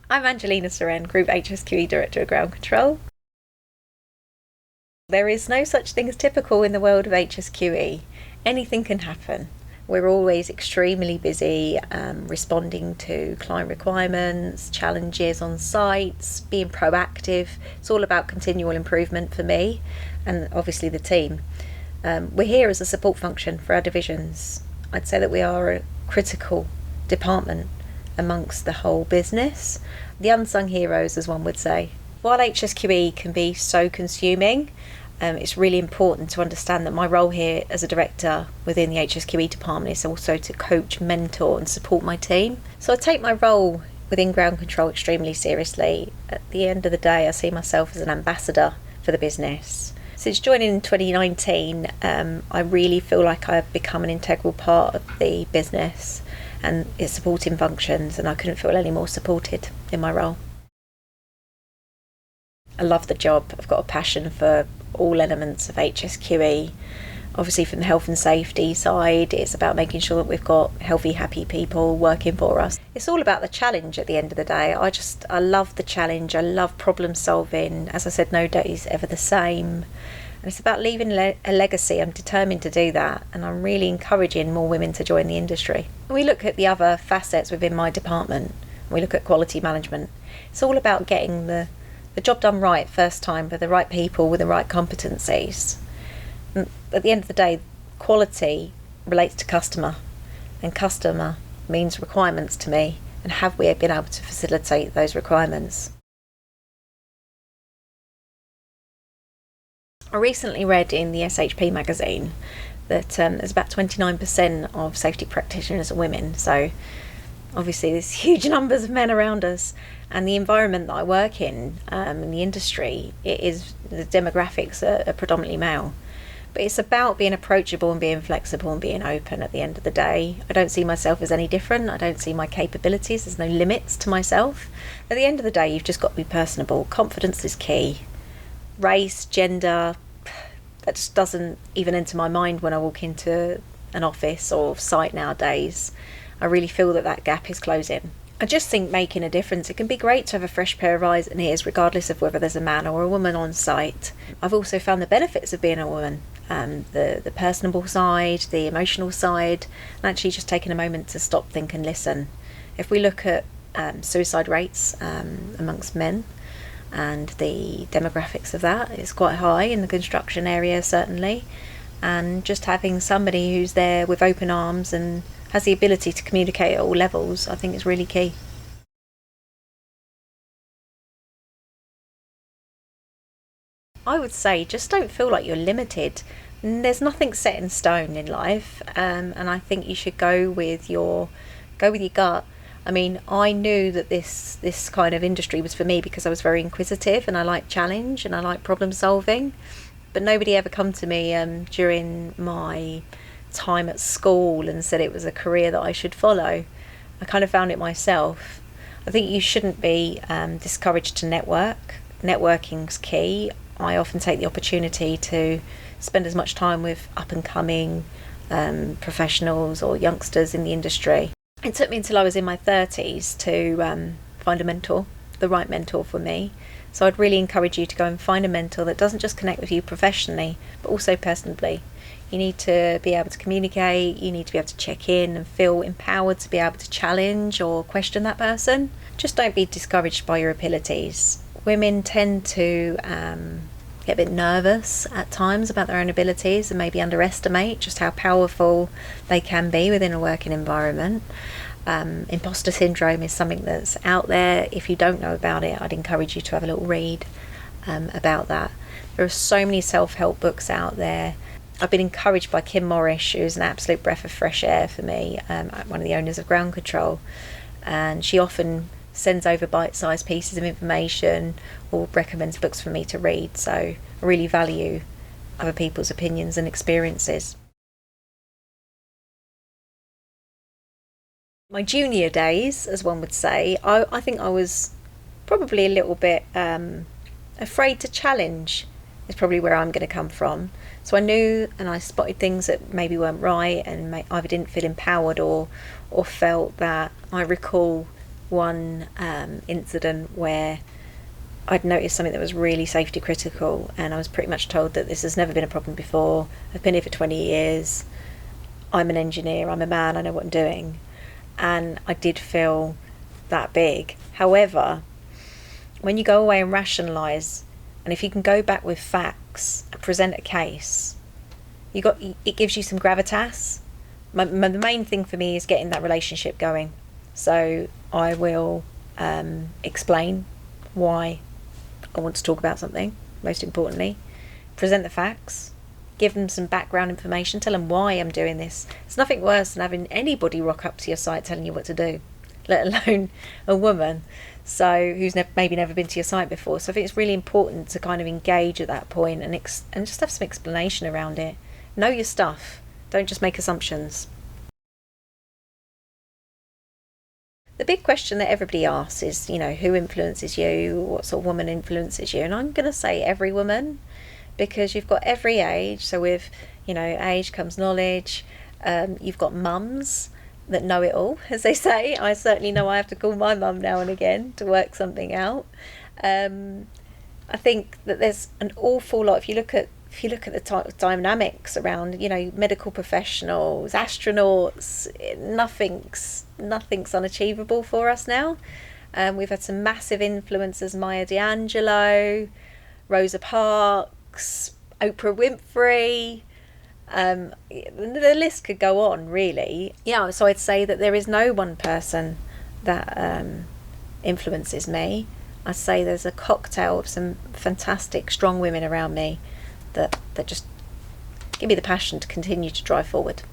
I'm Angelina Sooren, Group HSQE Director of Ground Control. There is no such thing as typical in the world of HSQE. Anything can happen. We're always extremely busy responding to client requirements, challenges on sites, being proactive. It's all about continual improvement for me and obviously the team. We're here as a support function for our divisions. I'd say that we are a critical department amongst the whole business. The unsung heroes, as one would say. While HSQE can be so consuming, it's really important to understand that my role here as a director within the HSQE department is also to coach, mentor and support my team. So I take my role within ground control extremely seriously. At the end of the day, I see myself as an ambassador for the business. Since joining in 2019, I really feel like I've become an integral part of the business and its supporting functions, and I couldn't feel any more supported in my role. I love the job. I've got a passion for all elements of HSQE. Obviously from the health and safety side, it's about making sure that we've got healthy, happy people working for us. It's all about the challenge at the end of the day. I love the challenge. I love problem solving. As I said, no day is ever the same. And it's about leaving a legacy. I'm determined to do that, and I'm really encouraging more women to join the industry. When we look at the other facets within my department, we look at quality management. It's all about getting the job done right first time with the right people with the right competencies. And at the end of the day, quality relates to customer, and customer means requirements to me, and have we been able to facilitate those requirements? I recently read in the SHP magazine that there's about 29% of safety practitioners are women, so obviously there's huge numbers of men around us, and the environment that I work in the industry, the demographics are predominantly male. But it's about being approachable and being flexible and being open at the end of the day. I don't see myself as any different. I don't see my capabilities. There's no limits to myself. At the end of the day, you've just got to be personable. Confidence is key. Race, gender, that just doesn't even enter my mind when I walk into an office or site nowadays. I really feel that gap is closing. I just think making a difference. It can be great to have a fresh pair of eyes and ears regardless of whether there's a man or a woman on site. I've also found the benefits of being a woman, the personable side, the emotional side, and actually just taking a moment to stop, think and listen. If we look at suicide rates amongst men, and the demographics of that is quite high in the construction area certainly, and just having somebody who's there with open arms and has the ability to communicate at all levels, I think is really key. I would say just don't feel like you're limited. There's nothing set in stone in life, and I think you should go with your gut. I mean, I knew that this kind of industry was for me because I was very inquisitive and I like challenge and I like problem solving. But nobody ever come to me during my time at school and said it was a career that I should follow. I kind of found it myself. I think you shouldn't be discouraged to network. Networking's key. I often take the opportunity to spend as much time with up and coming professionals or youngsters in the industry. It took me until I was in my 30s to find a mentor, the right mentor for me. So I'd really encourage you to go and find a mentor that doesn't just connect with you professionally, but also personally. You need to be able to communicate, you need to be able to check in and feel empowered to be able to challenge or question that person. Just don't be discouraged by your abilities. Women tend to get a bit nervous at times about their own abilities and maybe underestimate just how powerful they can be within a working environment. Imposter syndrome is something that's out there. If you don't know about it, I'd encourage you to have a little read about that. There are so many self-help books out there. I've been encouraged by Kim Morrish, who's an absolute breath of fresh air for me, one of the owners of Ground Control, and she often sends over bite-sized pieces of information or recommends books for me to read. So I really value other people's opinions and experiences. My junior days, as one would say, I think I was probably a little bit afraid to challenge, is probably where I'm going to come from. So I knew and I spotted things that maybe weren't right and either didn't feel empowered or felt that I recall one incident where I'd noticed something that was really safety critical, and I was pretty much told that this has never been a problem before. I've been here for 20 years. I'm an engineer. I'm a man. I know what I'm doing. And I did feel that big. However, when you go away and rationalise, and if you can go back with facts and present a case, it gives you some gravitas. The main thing for me is getting that relationship going. So I will explain why I want to talk about something, most importantly. Present the facts, give them some background information, tell them why I'm doing this. It's nothing worse than having anybody rock up to your site telling you what to do, let alone a woman who's maybe never been to your site before. So I think it's really important to kind of engage at that point and just have some explanation around it. Know your stuff. Don't just make assumptions. The big question that everybody asks is, who influences you? What sort of woman influences you? And I'm going to say every woman, because you've got every age. So with, age comes knowledge. You've got mums that know it all, as they say. I certainly know I have to call my mum now and again to work something out. I think that there's an awful lot. If you look at the dynamics around, medical professionals, astronauts, nothing's unachievable for us now. We've had some massive influencers: Maya Angelou, Rosa Parks, Oprah Winfrey. The list could go on, really. Yeah, so I'd say that there is no one person that influences me. I'd say there's a cocktail of some fantastic, strong women around me that just give me the passion to continue to drive forward.